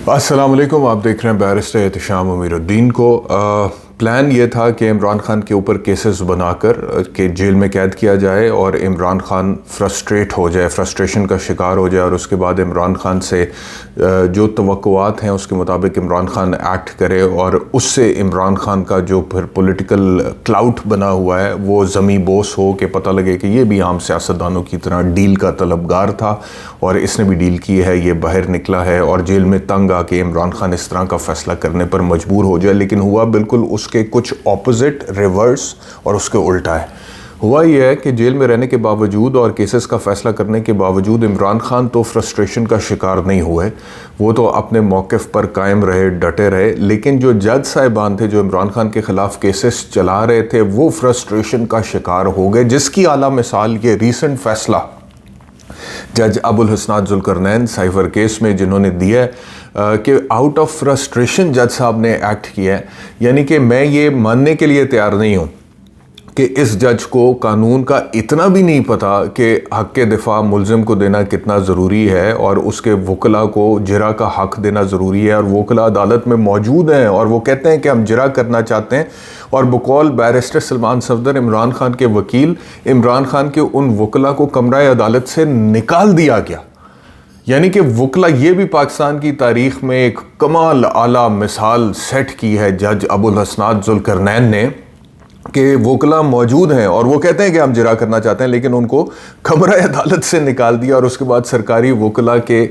अस्सलाम वालेकुम। आप देख रहे हैं बैरिस्टर एहतशाम अमीरुद्दीन को। प्लान ये था कि इमरान खान के ऊपर केसेस बनाकर के जेल में कैद किया जाए और इमरान खान फ्रस्ट्रेट हो जाए, फ्रस्ट्रेशन का शिकार हो जाए और उसके बाद इमरान खान से जो तवक्कुआत हैं उसके मुताबिक इमरान खान एक्ट करे और उससे इमरान खान का जो फिर पॉलिटिकल क्लाउट बना हुआ है वो ज़मी बोस हो के पता लगे कि ये भी आम सियासतदानों की तरह डील का तलबगार था और इसने भी डील की है, ये बाहर निकला है और जेल में तंग आके इमरान खान इस तरह का फ़ैसला करने पर मजबूर हो जाए। लेकिन हुआ बिल्कुल उसके कुछ ऑपोजिट, रिवर्स और उसके उल्टा है। हुआ यह है कि जेल में रहने के बावजूद और केसेस का फ़ैसला करने के बावजूद इमरान खान तो फ्रस्ट्रेशन का शिकार नहीं हुए, वो तो अपने मौक़िफ़ पर कायम रहे, डटे रहे। लेकिन जो जज साहिबान थे जो इमरान खान के ख़िलाफ़ केसेस चला रहे थे वो फ्रस्ट्रेशन का शिकार हो गए, जिसकी आला मिसाल ये रीसेंट फ़ैसला जज अबुल हसनात जुल्करनैन साइफर केस में जिन्होंने दिया कि आउट ऑफ फ्रस्ट्रेशन जज साहब ने एक्ट किया है। यानी कि मैं ये मानने के लिए तैयार नहीं हूँ कि इस जज को कानून का इतना भी नहीं पता कि हक़ के दिफा मुल्ज़िम को देना कितना ज़रूरी है और उसके वकला को जिरा का हक़ देना ज़रूरी है। और वकला अदालत में मौजूद हैं और वो कहते हैं कि हम जिरा करना चाहते हैं और बकौल बैरिस्टर सलमान सफदर इमरान खान के वकील, इमरान खान के उन वकला को कमरा अदालत से निकाल दिया गया। यानी कि वकला ये भी पाकिस्तान की तारीख़ में एक कमाल आला मिसाल सेट की है जज अबुल हसनात जुल्करनैन ने कि वकला मौजूद हैं और वो कहते हैं कि हम जिरा करना चाहते हैं, लेकिन उनको कमरा अदालत से निकाल दिया और उसके बाद सरकारी वकला के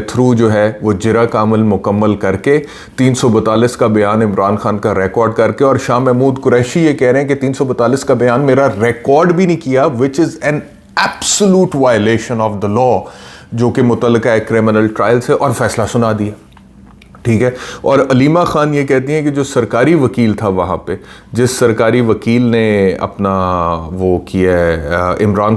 थ्रू जो है वो जिरा का अमल मुकम्मल करके 342 का बयान इमरान खान का रिकॉर्ड करके, और शाह महमूद कुरैशी ये कह रहे हैं कि 342 का बयान मेरा रिकॉर्ड भी नहीं किया, which is an absolute violation of the law, जो कि मुतल्लिका क्रिमिनल ट्रायल से, और फैसला सुना दिया। ठीक है। और अलीमा खान ये कहती हैं कि जो सरकारी वकील था वहाँ पे, जिस सरकारी वकील ने अपना वो किया है इमरान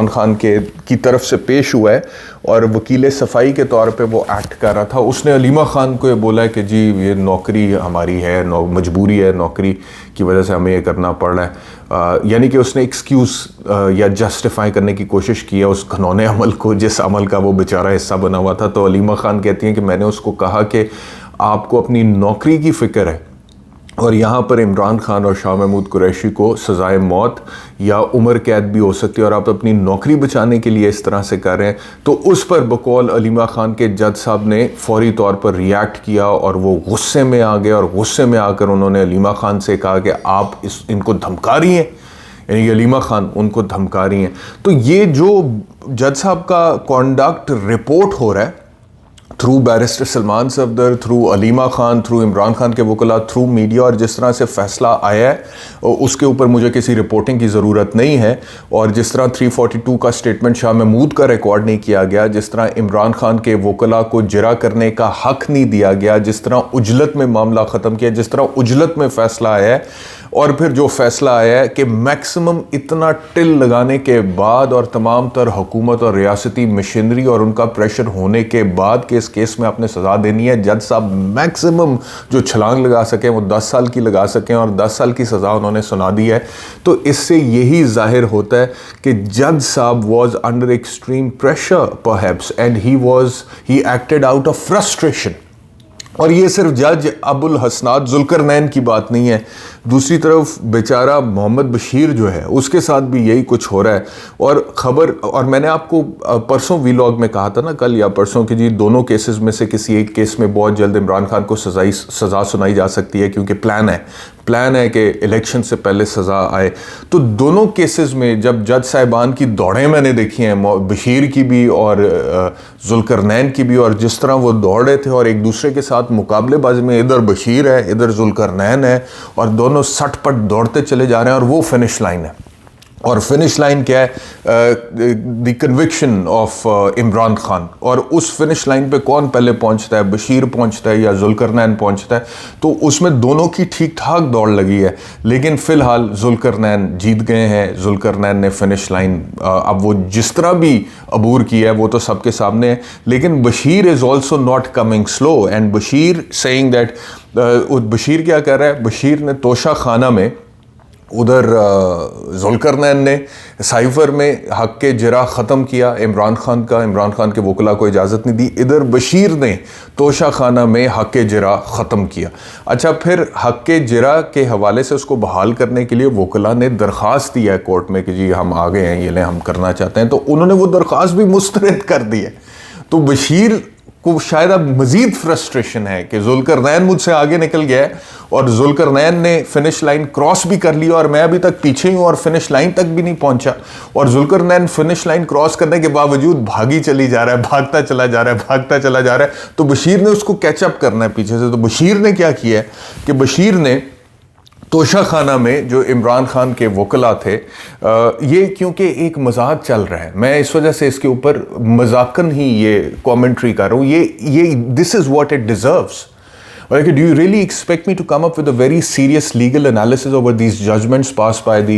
खान के की तरफ से पेश हुआ है और वकील सफाई के तौर पे वो एक्ट कर रहा था, उसने अलीमा खान को ये बोला है कि जी ये नौकरी हमारी है, मजबूरी है, नौकरी की वजह से हमें ये करना पड़ रहा है। यानी कि उसने एक्सक्यूज़ या जस्टिफाई करने की कोशिश की है उस घनौने अमल को जिस अमल का वो बेचारा हिस्सा बना हुआ था। तो अलीमा खान कहती हैं कि मैंने उसको कहा कि आपको अपनी नौकरी की फ़िक्र है और यहाँ पर इमरान खान और शाह महमूद कुरैशी को सज़ाए मौत या उम्र कैद भी हो सकती है और आप अपनी नौकरी बचाने के लिए इस तरह से कर रहे हैं। तो उस पर बकौल अलीमा खान के जज साहब ने फौरी तौर पर रिएक्ट किया और वो गुस्से में आ गए और गुस्से में आकर उन्होंने अलीमा खान से कहा कि आप इनको धमका रही हैं, यानी अलीमा खान उनको धमका रही हैं। तो ये जो जज साहब का कॉन्डक्ट रिपोर्ट हो रहा है through barrister Salman Safdar, through Aleema Khan, through Imran Khan के वकला, थ्रू मीडिया, और जिस तरह से फ़ैसला आया है उसके ऊपर मुझे किसी रिपोर्टिंग की ज़रूरत नहीं है। और जिस तरह 342 का स्टेटमेंट शाह महमूद का रिकॉर्ड नहीं किया गया, जिस तरह इमरान खान के वकला को जिरा करने का हक़ नहीं दिया गया, जिस तरह उजलत में मामला ख़त्म किया, जिस तरह उजलत में फ़ैसला आया है और फिर जो फ़ैसला आया है कि मैक्सिमम इतना टिल लगाने के बाद और तमाम तर हुकूमत और रियासती मशीनरी और उनका प्रेशर होने के बाद कि इस केस में आपने सज़ा देनी है, जज साहब मैक्सिमम जो छलांग लगा सकें वो 10 साल की लगा सकें और 10 साल की सज़ा उन्होंने सुना दी है। तो इससे यही जाहिर होता है कि जज साहब was under extreme pressure perhaps and he acted out of frustration. और ये सिर्फ जज अबुल हसनात जुल्करनैन की बात नहीं है, दूसरी तरफ बेचारा मोहम्मद बशीर जो है उसके साथ भी यही कुछ हो रहा है। और मैंने आपको परसों वीलॉग में कहा था ना, कल या परसों, कि जी दोनों केसेस में से किसी एक केस में बहुत जल्द इमरान खान को सज़ा सुनाई जा सकती है क्योंकि प्लान है कि इलेक्शन से पहले सज़ा आए। तो दोनों केसेस में जब जज साहिबान की दौड़ें मैंने देखी हैं, बशीर की भी और जुल्करनैन की भी, और जिस तरह वो दौड़ रहे थे और एक दूसरे के साथ मुकाबलेबाजी में, इधर बशीर है इधर जुल्करनैन है और दोनों सटपट दौड़ते चले जा रहे हैं और वो फिनिश लाइन है। और फिनिश लाइन क्या है? The conviction of Imran Khan. और उस फिनिश लाइन पे कौन पहले पहुंचता है, बशीर पहुंचता है या जुल्करनैन पहुंचता है? तो उसमें दोनों की ठीक ठाक दौड़ लगी है, लेकिन फ़िलहाल जुल्करनैन जीत गए हैं। जुल्करनैन ने फिनिश लाइन अब वो जिस तरह भी अबूर किया है वो तो सबके सामने है, लेकिन Bashir is also not coming slow and Bashir saying that Bashir क्या कर रहा है? बशीर ने तोशा खाना में उधर जुल्करनैन ने साइफर में हक के जरा ख़त्म किया इमरान खान के वकला को इजाज़त नहीं दी। इधर बशीर ने तोशा खाना में हक के जरा ख़त्म किया। अच्छा, फिर हक के जरा के हवाले से उसको बहाल करने के लिए वकला ने दरख्वास्त दी है कोर्ट में कि जी हम आ गए हैं, ये लें, हम करना चाहते हैं। तो उन्होंने वो दरख्वास्त भी मुस्तरद कर दी है। तो बशीर को शायद अब मज़ीद फ्रस्ट्रेशन है कि जुल्करनैन मुझसे आगे निकल गया है और जुल्करनैन ने फिनिश लाइन क्रॉस भी कर लिया और मैं अभी तक पीछे हूँ और फिनिश लाइन तक भी नहीं पहुँचा। और जुल्करनैन फिनिश लाइन क्रॉस करने के बावजूद भागी चली जा रहा है, भागता चला जा रहा है। तो बशीर ने उसको कैचअप करना है पीछे से। तो बशीर ने क्या किया है कि बशीर ने तोशा खाना में जो इमरान खान के वकला थे, ये क्योंकि एक मजाक चल रहा है, मैं इस वजह से इसके ऊपर मजाकन ही ये कमेंट्री कर रहा हूँ। ये this is what it deserves. Like, do you really expect me to come up with a very serious legal analysis over these judgments passed by the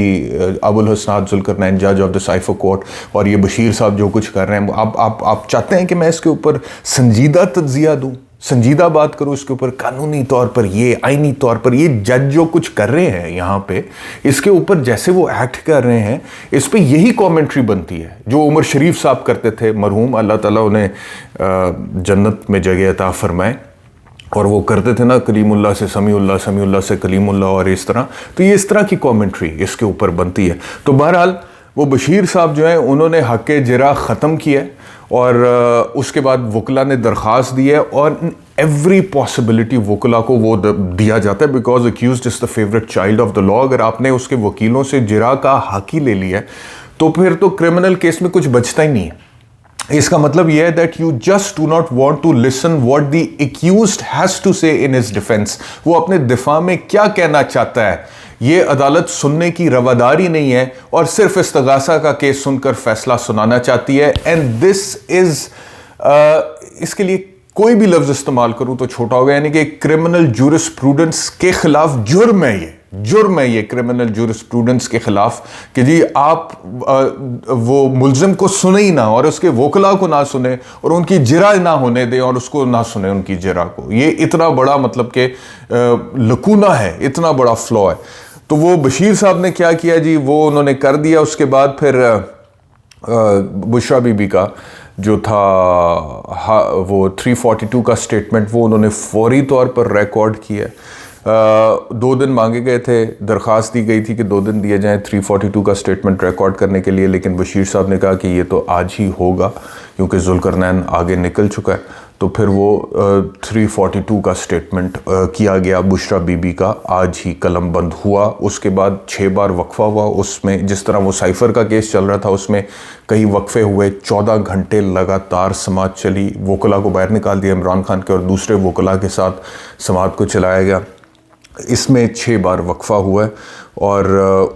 Abul Hasnat Zulkarnain, judge of the Cypher Court, और ये बशीर साहब जो कुछ कर रहे हैं, आप चाहते हैं कि मैं इसके ऊपर संजीदा तज्जिया दूँ, संजीदा बात करूँ इसके ऊपर, कानूनी तौर पर ये, आईनी तौर पर ये जज जो कुछ कर रहे हैं यहाँ पे, इसके ऊपर जैसे वो एक्ट कर रहे हैं, इस पे यही कमेंट्री बनती है जो उमर शरीफ साहब करते थे, मरहूम, अल्लाह ताला उन्हें जन्नत में जगह अता फरमाए। और वो करते थे ना, कलीमुल्लाह से समीउल्लाह, समीउल्लाह से कलीमुल्लाह, और इस तरह। तो ये इस तरह की कमेंट्री इसके ऊपर बनती है। तो बहरहाल वो बशीर साहब जो हैं उन्होंने हक जरा ख़त्म किया और उसके बाद वकला ने दरख्वास्त दी है और एवरी पॉसिबिलिटी वकला को वो दिया जाता है, because accused is the favourite child of the law. अगर आपने उसके वकीलों से जरा का हक ही ले लिया है तो फिर तो क्रिमिनल केस में कुछ बचता ही नहीं है। इसका मतलब यह है that you just do not want to listen what the accused has to say in his defence. वो अपने दिफा में क्या कहना चाहता है ये अदालत सुनने की रवादारी नहीं है और सिर्फ इस्तगासा का केस सुनकर फैसला सुनाना चाहती है। एंड दिस इज इसके लिए कोई भी लफ्ज इस्तेमाल करूं तो छोटा होगा, यानी कि क्रिमिनल जूरिस्प्रूडेंस के खिलाफ जुर्म है ये क्रिमिनल जूरिस्प्रूडेंस के खिलाफ कि जी आप वो मुल्जिम को सुने ही ना और उसके वकला को ना सुने और उनकी जरा ना होने दें और उसको ना सुने उनकी जरा को। ये इतना बड़ा मतलब कि लकूना है, इतना बड़ा फ्लॉ है। तो वो बशीर साहब ने क्या किया जी, वो उन्होंने कर दिया। उसके बाद फिर बुशरा बीबी का जो था वो 342 का स्टेटमेंट वो उन्होंने फौरी तौर पर रिकॉर्ड किया। 2 दिन मांगे गए थे, दरख्वास्त दी गई थी कि 2 दिन दिए जाएं 342 का स्टेटमेंट रिकॉर्ड करने के लिए, लेकिन बशीर साहब ने कहा कि ये तो आज ही होगा क्योंकि जुल्करनैन आगे निकल चुका है। तो फिर वो 342 का स्टेटमेंट किया गया बुशरा बीबी का, आज ही कलम बंद हुआ। उसके बाद 6 बार वक्फा हुआ। उसमें जिस तरह वो साइफर का केस चल रहा था उसमें कई वक्फे हुए, 14 घंटे लगातार समाअत चली, वकला को बाहर निकाल दिया इमरान खान के और दूसरे वकला के साथ समाअत को चलाया गया। इसमें 6 बार वक्फा हुआ है और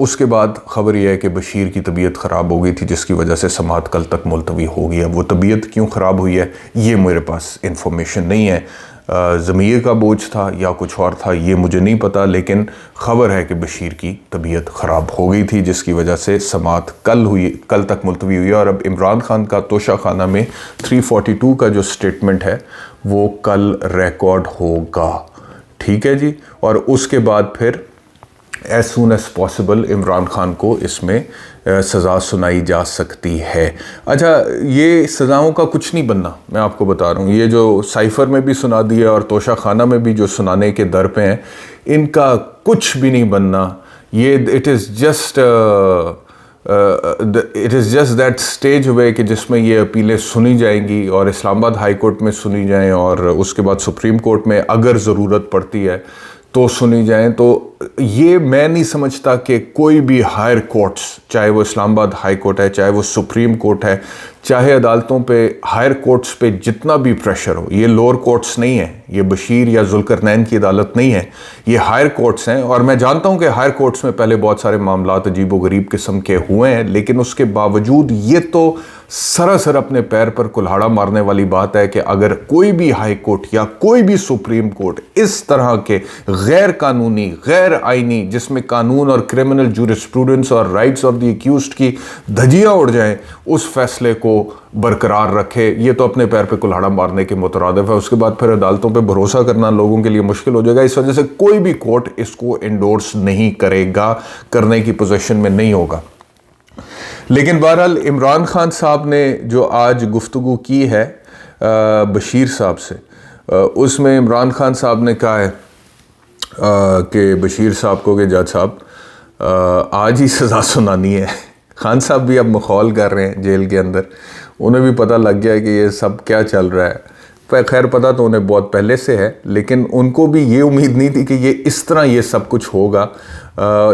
उसके बाद ख़बर यह है कि बशीर की तबीयत ख़राब हो गई थी जिसकी वजह से समाअत कल तक मुलतवी हो गई है। वो तबीयत क्यों ख़राब हुई है ये मेरे पास इंफॉर्मेशन नहीं है, ज़मीर का बोझ था या कुछ और था ये मुझे नहीं पता, लेकिन ख़बर है कि बशीर की तबीयत ख़राब हो गई थी जिसकी वजह से समाअत कल तक मुलतवी हुई है। और अब इमरान खान का तोशा खाना में 342 का जो स्टेटमेंट है वो कल रिकॉर्ड होगा, ठीक है जी। और उसके बाद फिर as soon as possible Imran Khan को इसमें सज़ा सुनाई जा सकती है। अच्छा, ये सज़ाओं का कुछ नहीं बनना, मैं आपको बता रहा हूँ। ये जो साइफर में भी सुना दिया और तोशा खाना में भी जो सुनाने के दर पे हैं, इनका कुछ भी नहीं बनना। ये it is just that stage हुए कि जिसमें ये अपीलें सुनी जाएंगी और इस्लामाबाद हाई कोर्ट में सुनी जाएं और उसके बाद सुप्रीम कोर्ट में अगर ज़रूरत पड़ती है तो सुनी जाएं। तो ये मैं नहीं समझता कि कोई भी हायर कोर्ट्स, चाहे वो इस्लामाबाद हाई कोर्ट है, चाहे वो सुप्रीम कोर्ट है, चाहे अदालतों पे हायर कोर्ट्स पे जितना भी प्रेशर हो, ये लोअर कोर्ट्स नहीं है, ये बशीर या जुल्करनैन की अदालत नहीं है, ये हायर कोर्ट्स हैं। और मैं जानता हूँ कि हायर कोर्ट्स में पहले बहुत सारे मामलात अजीब व गरीब किस्म के हुए हैं, लेकिन उसके बावजूद ये तो सरासर अपने पैर पर कुल्हाड़ा मारने वाली बात है कि अगर कोई भी हाई कोर्ट या कोई भी सुप्रीम कोर्ट इस तरह के गैर कानूनी, गैर आईनी, जिसमें कानून और क्रिमिनल जूरिस्प्रूडेंस और राइट्स ऑफ द एक्यूज्ड की धज्जियां उड़ जाएं, उस फैसले को बरकरार रखे, ये तो अपने पैर पे कुल्हाड़ा मारने के मुतरादिफ है। उसके बाद फिर अदालतों पे भरोसा करना लोगों के लिए मुश्किल हो जाएगा। इस वजह से कोई भी कोर्ट इसको एंडोर्स नहीं करेगा, करने की पोजीशन में नहीं होगा। लेकिन बहरहाल इमरान खान साहब ने जो आज गुफ्तगू की है बशीर साहब से, उसमें इमरान खान साहब ने कहा है कि बशीर साहब को कि जज साहब आज ही सज़ा सुनानी है। खान साहब भी अब मखौल कर रहे हैं जेल के अंदर, उन्हें भी पता लग गया कि ये सब क्या चल रहा है। खैर पता तो उन्हें बहुत पहले से है, लेकिन उनको भी ये उम्मीद नहीं थी कि ये इस तरह ये सब कुछ होगा,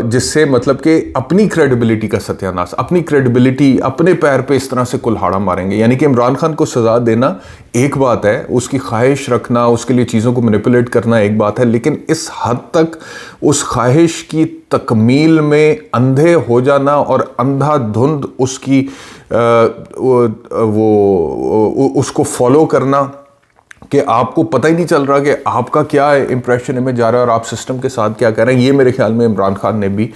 जिससे मतलब कि अपनी क्रेडिबिलिटी का सत्यानाश, अपनी क्रेडिबिलिटी अपने पैर पे इस तरह से कुल्हाड़ा मारेंगे। यानी कि इमरान खान को सज़ा देना एक बात है, उसकी ख्वाहिश रखना, उसके लिए चीज़ों को मैनिपुलेट करना एक बात है, लेकिन इस हद तक उस ख्वाहिश की तकमील में अंधे हो जाना और अंधाधुंध उसकी उसको फॉलो करना कि आपको पता ही नहीं चल रहा कि आपका क्या इंप्रेशन इमेज जा रहा है और आप सिस्टम के साथ क्या कर रहे हैं, ये मेरे ख्याल में इमरान खान ने भी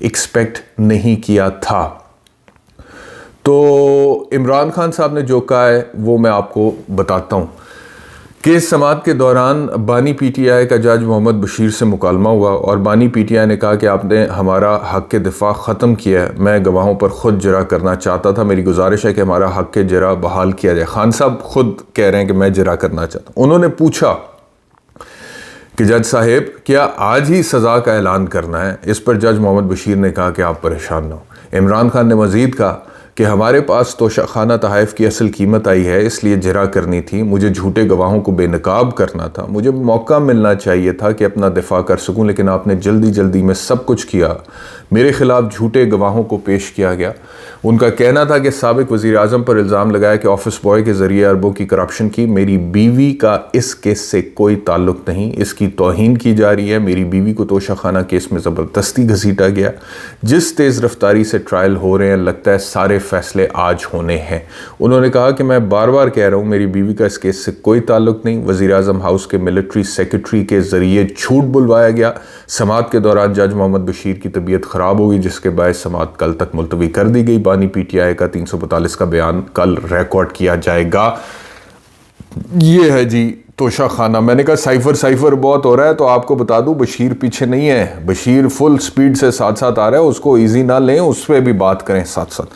एक्सपेक्ट नहीं किया था। तो इमरान खान साहब ने जो कहा है वो मैं आपको बताता हूँ। केस समाअत के दौरान बानी पीटीआई का जज मोहम्मद बशीर से मुकालमा हुआ और बानी पीटीआई ने कहा कि आपने हमारा हक़ के दिफा ख़त्म किया है, मैं गवाहों पर ख़ुद जरा करना चाहता था, मेरी गुजारिश है कि हमारा हक़ के जरा बहाल किया जाए। खान साहब खुद कह रहे हैं कि मैं जरा करना चाहता हूँ। उन्होंने पूछा कि जज साहिब क्या आज ही सज़ा का ऐलान करना है। इस पर जज मोहम्मद बशीर ने कहा कि आप परेशान ना हो। इमरान खान ने मज़ीद कहा कि हमारे पास तोशाखाना तहाइफ की असल कीमत आई है, इसलिए जरा करनी थी, मुझे झूठे गवाहों को बेनकाब करना था, मुझे मौका मिलना चाहिए था कि अपना दिफा कर सकूं, लेकिन आपने जल्दी जल्दी में सब कुछ किया, मेरे खिलाफ झूठे गवाहों को पेश किया गया। उनका कहना था कि साबिक वज़ीर आज़म पर इल्ज़ाम लगाया कि ऑफिस बॉय के ज़रिए अरबों की करप्शन की। मेरी बीवी का इस केस से कोई ताल्लुक़ नहीं, इसकी तौहीन की जा रही है। मेरी बीवी को तोशाखाना केस में ज़बरदस्ती घसीटा गया। जिस तेज़ रफ्तारी से ट्रायल हो रहे हैं, लगता है सारे फैसले आज होने हैं। उन्होंने कहा कि मैं बार बार कह रहा हूँ मेरी बीवी का इस केस से कोई ताल्लुक़ नहीं। वज़ीर आज़म हाउस के मिलिट्री सेक्रेटरी के ज़रिए झूठ बुलवाया गया। समाअत के दौरान जज मोहम्मद बशीर की तबीयत ख़राब हो गई, जिसके बायस समाअत कल तक मुलतवी कर दी गई। बानी पीटीआई का 342 का बयान कल रिकॉर्ड किया जाएगा। ये है जी तोशाखाना। मैंने कहा साइफर बहुत हो रहा है, तो आपको बता दूं बशीर पीछे नहीं है, बशीर फुल स्पीड से साथ साथ आ रहा है, उसको इजी ना लें, उस पर भी बात करें साथ साथ।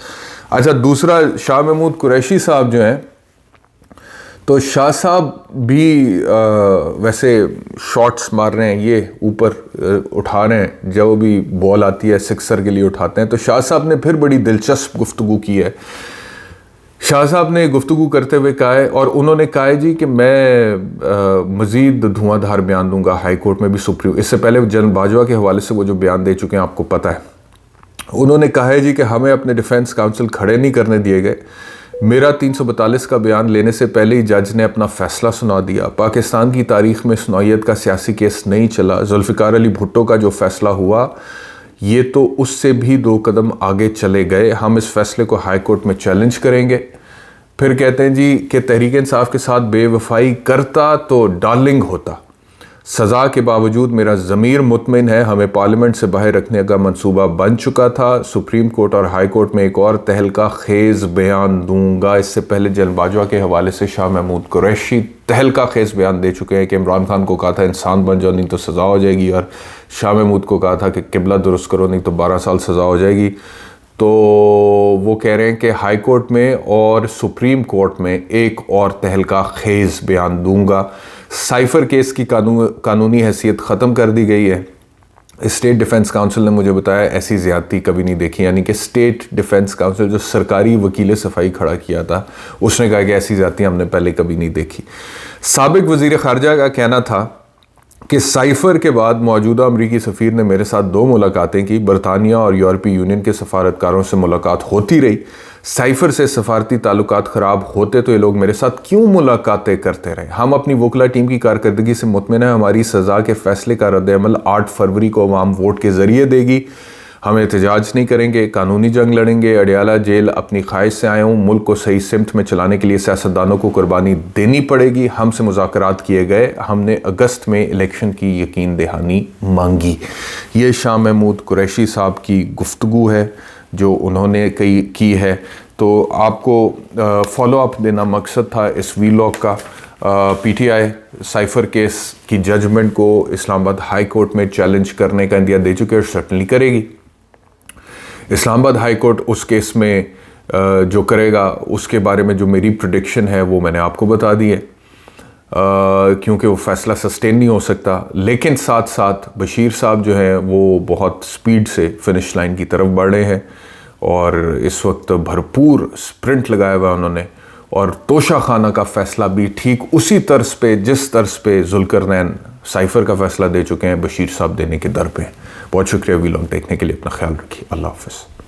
अच्छा, दूसरा शाह महमूद कुरैशी साहब जो हैं, तो शाह साहब भी वैसे शॉट्स मार रहे हैं, ये ऊपर उठा रहे हैं, जो भी बॉल आती है सिक्सर के लिए उठाते हैं। तो शाह साहब ने फिर बड़ी दिलचस्प गुफ्तगू की है। शाह साहब ने गुफ्तगू करते हुए कहा है, और उन्होंने कहा है जी कि मैं मज़ीद धुआंधार बयान दूंगा हाई कोर्ट में भी, सुप्रीम, इससे पहले जनरल बाजवा के हवाले से वो जो बयान दे चुके हैं आपको पता है। उन्होंने कहा है जी कि हमें अपने डिफेंस काउंसिल खड़े नहीं करने दिए गए। मेरा 342 का बयान लेने से पहले ही जज ने अपना फ़ैसला सुना दिया। पाकिस्तान की तारीख़ में सुनौयत का सियासी केस नहीं चला। जुल्फ़िकार अली भुट्टो का जो फ़ैसला हुआ, ये तो उससे भी 2 कदम आगे चले गए। हम इस फ़ैसले को हाई कोर्ट में चैलेंज करेंगे। फिर कहते हैं जी कि तहरीक इंसाफ के साथ बेवफाई करता तो डार्लिंग होता। सज़ा के बावजूद मेरा ज़मीर मुतमिन है, हमें पार्लियामेंट से बाहर रखने का मंसूबा बन चुका था। सुप्रीम कोर्ट और हाई कोर्ट में एक और तहलका खेज़ बयान दूंगा। इससे पहले जनरल बाजवा के हवाले से शाह महमूद कुरैशी तहलका खेज़ बयान दे चुके हैं कि इमरान खान को कहा था इंसान बन जाओ नहीं तो सज़ा हो जाएगी, और शाह महमूद को कहा था कि किबला दुरुस्त करो नहीं तो 12 साल सज़ा हो जाएगी। तो वो कह रहे हैं कि हाई कोर्ट में और सुप्रीम कोर्ट में एक और तहलका खेज़ बयान दूंगा। साइफर केस की कानूनी हैसियत ख़त्म कर दी गई है। स्टेट डिफेंस काउंसिल ने मुझे बताया ऐसी ज़्यादती कभी नहीं देखी, यानी कि स्टेट डिफेंस काउंसिल जो सरकारी वकील सफ़ाई खड़ा किया था, उसने कहा कि ऐसी ज़्यादती हमने पहले कभी नहीं देखी। साबिक वज़ीर ख़ारजा का कहना था कि साइफर के बाद मौजूदा अमरीकी सफ़ीर ने मेरे साथ 2 मुलाकातें की। बरतानिया और यूरोपीय यूनियन के सफारतकारों से मुलाकात होती रही। साइफर से सफारती ताल्लुकात ख़राब होते तो ये लोग मेरे साथ क्यों मुलाकातें करते रहे। हम अपनी वकला टीम की कारकर्दगी से मुतमिन है। हमारी सज़ा के फ़ैसले का रद्द-ए-अमल 8 फरवरी को अवाम वोट के ज़रिए देगी। हम एहतजाज नहीं करेंगे, कानूनी जंग लड़ेंगे। अडियाला जेल अपनी ख्वाहिश से आए हूँ, मुल्क को सही सिमत में चलाने के लिए सियासतदानों को कुर्बानी देनी पड़ेगी। हमसे मुज़ाकरात किए गए, हमने अगस्त में इलेक्शन की यकीन दहानी मांगी। ये शाह महमूद कुरैशी साहब की गुफ्तगू है जो उन्होंने की है। तो आपको फॉलो अप देना मकसद था इस वीलॉग का। पीटीआई साइफर केस की जजमेंट को इस्लामाबाद हाई कोर्ट में चैलेंज करने का इंदिया दे चुके और सर्टनली करेगी। इस्लामाबाद हाई कोर्ट उस केस में जो करेगा उसके बारे में जो मेरी प्रेडिक्शन है वो मैंने आपको बता दी है, क्योंकि वो फैसला सस्टेन नहीं हो सकता। लेकिन साथ साथ बशीर साहब जो हैं वो बहुत स्पीड से फिनिश लाइन की तरफ बढ़ रहे हैं और इस वक्त भरपूर स्प्रिंट लगाया हुआ उन्होंने। और तोशा खाना का फ़ैसला भी ठीक उसी तर्ज पे जिस तर्ज पे जुल्करनैन साइफ़र का फ़ैसला दे चुके हैं, बशीर साहब देने के दर पे। बहुत शुक्रिया वीलॉग देखने के लिए, अपना ख्याल रखिए, अल्लाह हाफ़िज़।